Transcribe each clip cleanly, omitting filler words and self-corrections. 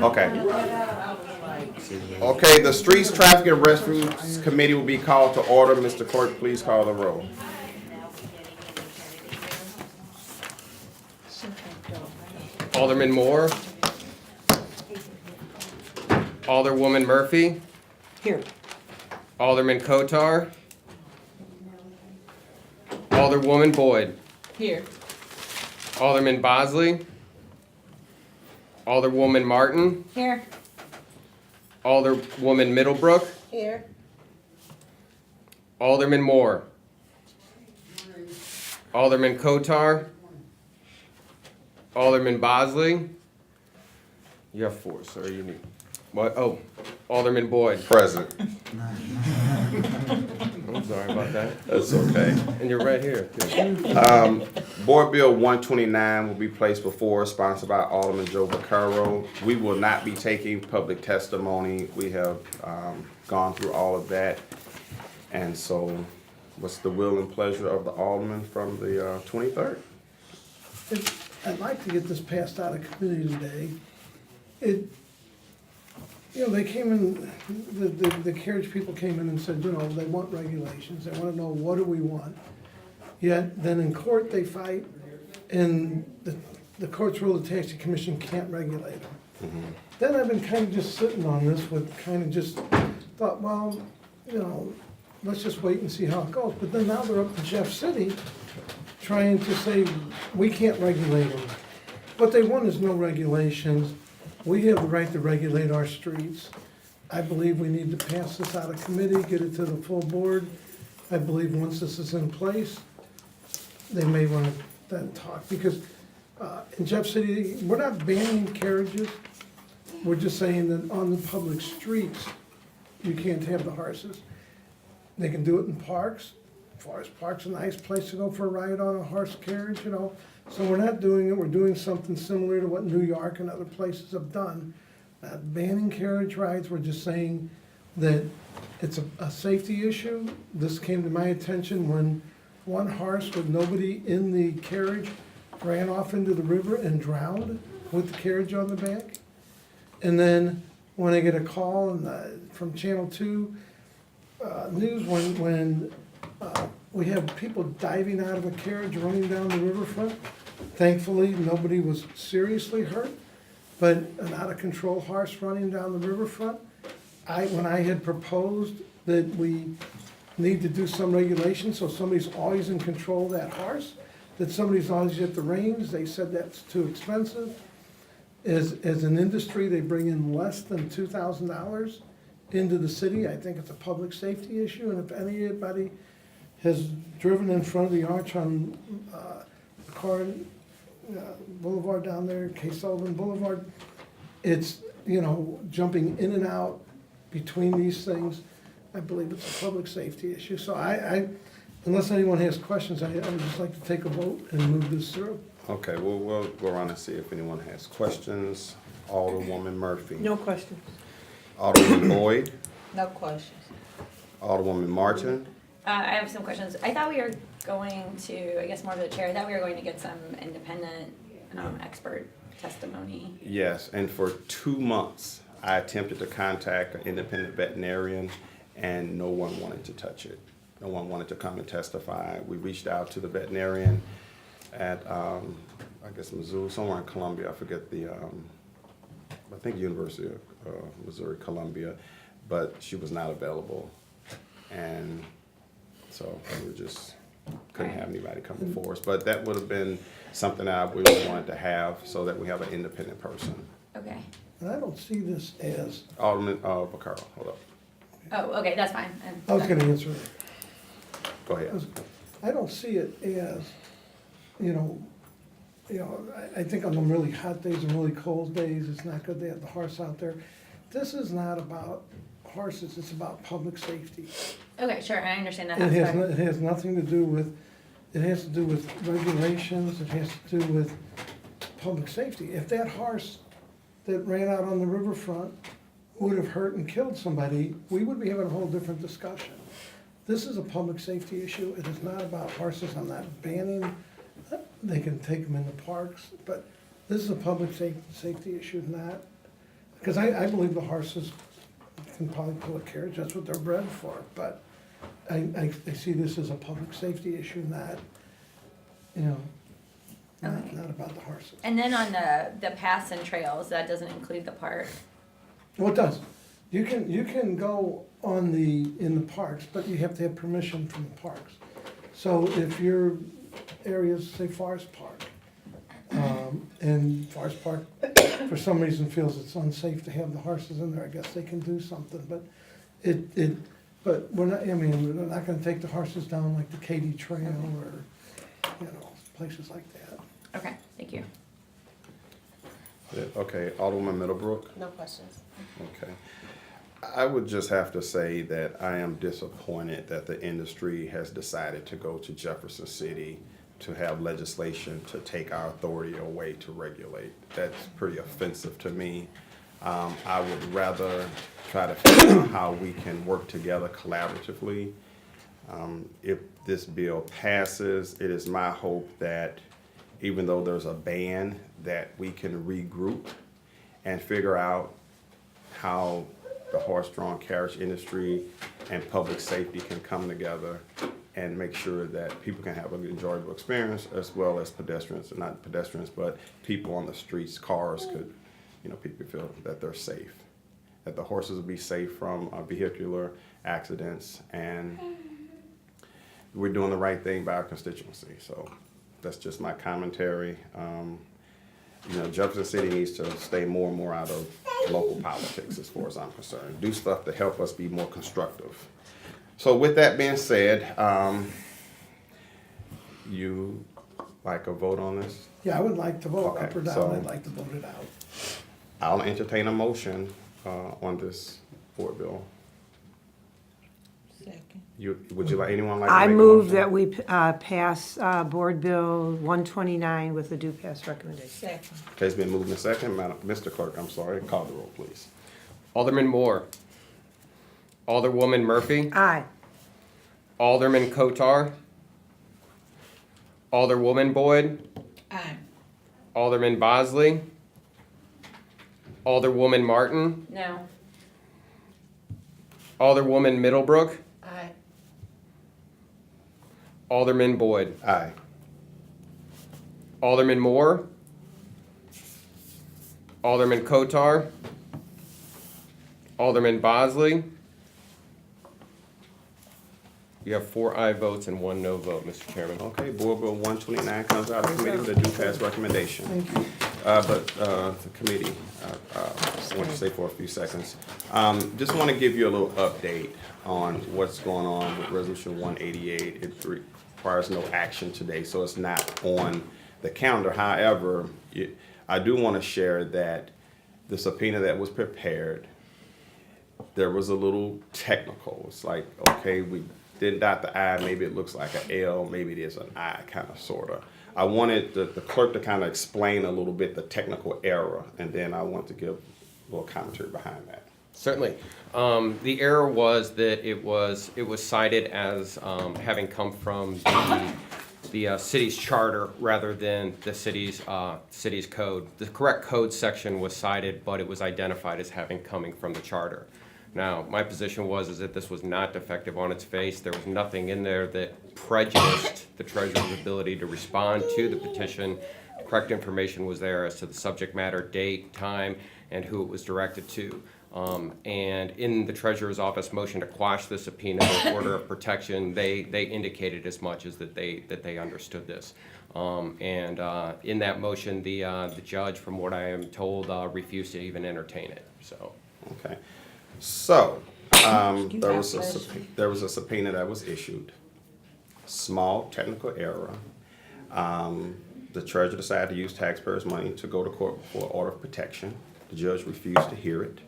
Okay. Okay, the Streets, Traffic, and Restrooms Committee will be called to order. Mr. Clerk, please call the roll. Alderman Moore. Alderwoman Murphy. Here. Alderman Kotar. Alderwoman Boyd. Here. Alderman Bosley. Alderwoman Martin. Here. Alderwoman Middlebrook. Here. Alderman Moore. Alderman Kotar. Alderman Bosley. You have four, sir. You need what? Oh, Alderman Boyd. Present. I'm sorry about that. That's okay. And you're right here, too. Board Bill 129 will be placed before us, sponsored by Alderman Joe Vaccaro. We will not be taking public testimony. We have gone through all of that. And so what's the will and pleasure of the Alderman from the 23rd? I'd like to get this passed out of committee today. They came in, the carriage people came in and said, they want regulations, they wanna know what do we want. Yet, then in court, they fight, and the courts rule the taxi commission can't regulate them. Then I've been kind of just sitting on this with kind of just thought, well, let's just wait and see how it goes. But then now they're up to Jeff City trying to say, we can't regulate them. What they want is no regulations. We have the right to regulate our streets. I believe we need to pass this out of committee, get it to the full board. I believe once this is in place, they may want to then talk, because in Jeff City, we're not banning carriages. We're just saying that on the public streets, you can't have the horses. They can do it in parks. Forest Park's a nice place to go for a ride on a horse carriage, So we're not doing it, we're doing something similar to what New York and other places have done. Not banning carriage rides, we're just saying that it's a safety issue. This came to my attention when one horse with nobody in the carriage ran off into the river and drowned with the carriage on the back. And then when I get a call from Channel 2 News, when we have people diving out of a carriage running down the riverfront. Thankfully, nobody was seriously hurt, but an out-of-control horse running down the riverfront. When I had proposed that we need to do some regulation, so somebody's always in control of that horse, that somebody's always at the reins, they said that's too expensive. As an industry, they bring in less than $2,000 into the city. I think it's a public safety issue, and if anybody has driven in front of the arch on Boulevard down there, K. Sullivan Boulevard, it's, jumping in and out between these things. I believe it's a public safety issue. So I unless anyone has questions, I would just like to take a vote and move this through. Okay, we'll go around and see if anyone has questions. Alderwoman Murphy. No questions. Alderwoman Boyd. No questions. Alderwoman Martin. I have some questions. I thought we were going to, I guess more of the chair, I thought we were going to get some independent expert testimony. Yes, and for 2 months, I attempted to contact an independent veterinarian, and no one wanted to touch it. No one wanted to come and testify. We reached out to the veterinarian at, I guess, Missouri, somewhere in Columbia. I forget I think University of Missouri, Columbia, but she was not available. And so we just couldn't have anybody come before us. But that would have been something that we wanted to have, so that we have an independent person. Okay. And I don't see this as, Alderman Vaccaro, hold up. Oh, okay, that's fine. I was gonna answer it. Go ahead. I don't see it as, I think on them really hot days and really cold days, it's not good to have the horse out there. This is not about horses, it's about public safety. Okay, sure, I understand that. It has nothing to do with, it has to do with regulations, it has to do with public safety. If that horse that ran out on the riverfront would have hurt and killed somebody, we would be having a whole different discussion. This is a public safety issue. It is not about horses. I'm not banning. They can take them in the parks, but this is a public safety issue, not, because I believe the horses can probably pull a carriage, that's what they're bred for, but I see this as a public safety issue, not, you know, Okay. not about the horses. And then on the paths and trails, that doesn't include the park. Well, it does. You can go on in the parks, but you have to have permission from the parks. So if your area's, say, Forest Park, and Forest Park, for some reason feels it's unsafe to have the horses in there, I guess they can do something, but but we're not, I mean, we're not gonna take the horses down like the Katy Trail or, you know, places like that. Okay, thank you. Okay, Alderman Middlebrook? No questions. Okay. I would just have to say that I am disappointed that the industry has decided to go to Jefferson City to have legislation to take our authority away to regulate. That's pretty offensive to me. I would rather try to figure out how we can work together collaboratively. If this bill passes, it is my hope that even though there's a ban, that we can regroup and figure out how the horse-drawn carriage industry and public safety can come together and make sure that people can have an enjoyable experience, as well as pedestrians, not pedestrians, but people on the streets, cars could, you know, people feel that they're safe, that the horses will be safe from vehicular accidents, and we're doing the right thing by our constituency. So that's just my commentary. You know, Jefferson City needs to stay more and more out of local politics as far as I'm concerned. Do stuff to help us be more constructive. So with that being said, you like a vote on this? Yeah, I would like to vote up or Okay, down, so- I'd like to vote it out. I'll entertain a motion on this board bill. Second. Would you like, anyone like to make I a move motion? that we pass Board Bill 129 with a due pass recommendation. Second. Okay, it's been moved in second. Mr. Clerk, I'm sorry, call the roll, please. Alderman Moore. Alderwoman Murphy. Aye. Alderman Kotar. Alderwoman Boyd. Aye. Alderman Bosley. Alderwoman Martin. No. Alderwoman Middlebrook. Aye. Alderman Boyd. Aye. Alderman Moore. Alderman Kotar. Alderman Bosley. You have 4 aye votes and 1 no vote, Mr. Chairman. Okay, Board Bill 129 comes out of committee with a due pass recommendation. Thank you. But the committee, I want to stay for a few seconds. Just want to give you a little update on what's going on with Resolution 188. It requires no action today, so it's not on the calendar. However, I do want to share that the subpoena that was prepared, there was a little technical. It's like, okay, we didn't dot the I, maybe it looks like an L, maybe it is an I, kind of, sort of. I wanted the clerk to kind of explain a little bit the technical error, and then I want to give a little commentary behind that. Certainly. The error was that it was cited as having come from the city's charter rather than the city's code. The correct code section was cited, but it was identified as having coming from the charter. Now, my position is that this was not defective on its face. There was nothing in there that prejudiced the treasurer's ability to respond to the petition. The correct information was there as to the subject matter, date, time, and who it was directed to. And in the treasurer's office motion to quash the subpoena in order of protection, they indicated as much as that they understood this. In that motion, the judge, from what I am told, refused to even entertain it. So. Okay. So, there was a subpoena that was issued. Small technical error. The treasurer decided to use taxpayers' money to go to court for an order of protection. The judge refused to hear it.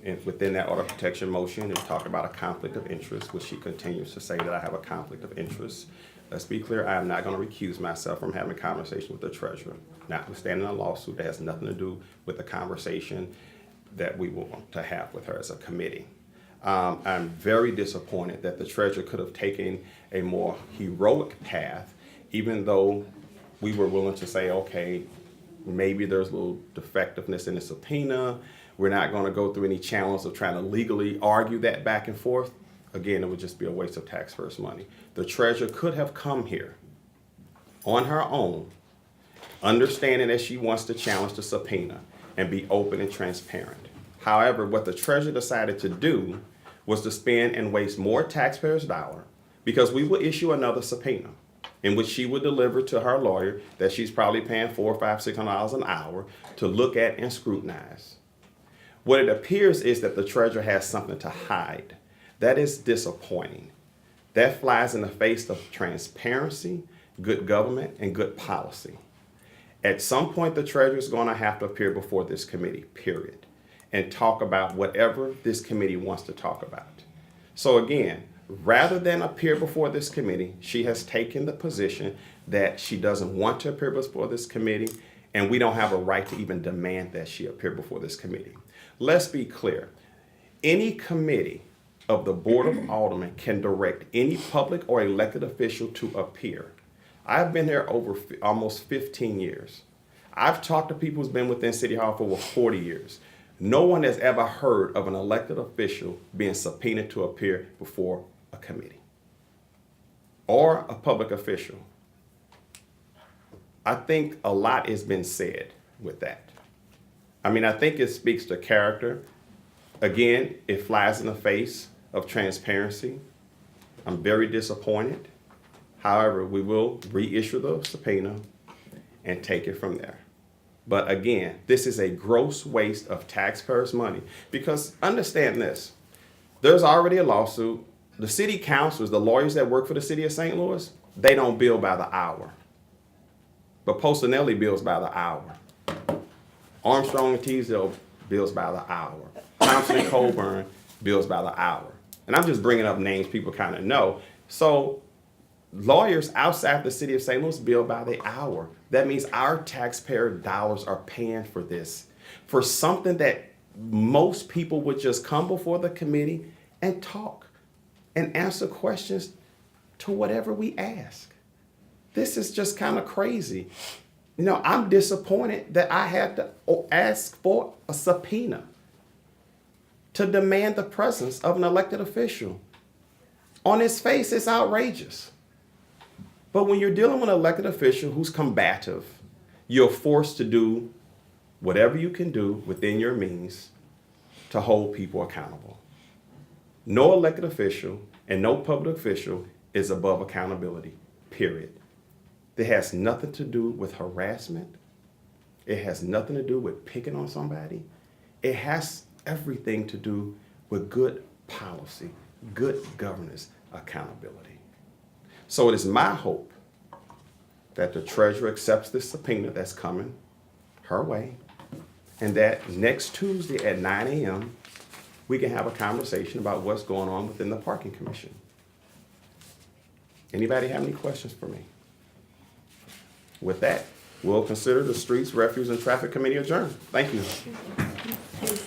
And within that order of protection motion, it talked about a conflict of interest, which she continues to say that I have a conflict of interest. Let's be clear, I am not going to recuse myself from having a conversation with the treasurer, notwithstanding a lawsuit that has nothing to do with the conversation that we want to have with her as a committee. I'm very disappointed that the treasurer could have taken a more heroic path, even though we were willing to say, okay, Maybe there's a little defectiveness in the subpoena. We're not going to go through any channels of trying to legally argue that back and forth. Again, it would just be a waste of taxpayers' money. The treasurer could have come here on her own, understanding that she wants to challenge the subpoena and be open and transparent. However, what the treasurer decided to do was to spend and waste more taxpayers' dollar, because we will issue another subpoena in which she would deliver to her lawyer that she's probably paying $400, $500, $600 an hour to look at and scrutinize. What it appears is that the treasurer has something to hide. That is disappointing. That flies in the face of transparency, good government, and good policy. At some point, the treasurer is going to have to appear before this committee, period, and talk about whatever this committee wants to talk about. So again, rather than appear before this committee, she has taken the position that she doesn't want to appear before this committee, and we don't have a right to even demand that she appear before this committee. Let's be clear. Any committee of the Board of Aldermen can direct any public or elected official to appear. I've been there over almost 15 years. I've talked to people who's been within City Hall for over 40 years. No one has ever heard of an elected official being subpoenaed to appear before a committee or a public official. I think a lot has been said with that. I mean, I think it speaks to character. Again, it flies in the face of transparency. I'm very disappointed. However, we will reissue the subpoena and take it from there. But again, this is a gross waste of taxpayers' money, because understand this, there's already a lawsuit. The city councilors, the lawyers that work for the city of St. Louis, they don't bill by the hour. But Pocinelli bills by the hour. Armstrong and Teasdale bills by the hour. Thompson and Colburn bills by the hour. And I'm just bringing up names people kind of know. So lawyers outside the city of St. Louis bill by the hour. That means our taxpayer dollars are paying for this, for something that most people would just come before the committee and talk and answer questions to whatever we ask. This is just kind of crazy. You know, I'm disappointed that I had to ask for a subpoena to demand the presence of an elected official. On its face, it's outrageous. But when you're dealing with an elected official who's combative, you're forced to do whatever you can do within your means to hold people accountable. No elected official and no public official is above accountability, period. It has nothing to do with harassment. It has nothing to do with picking on somebody. It has everything to do with good policy, good governance, accountability. So it is my hope that the treasurer accepts this subpoena that's coming her way, and that next Tuesday at 9 a.m., we can have a conversation about what's going on within the Parking Commission. Anybody have any questions for me? With that, we'll consider the Streets, Refuse, and Traffic Committee adjourned. Thank you. Is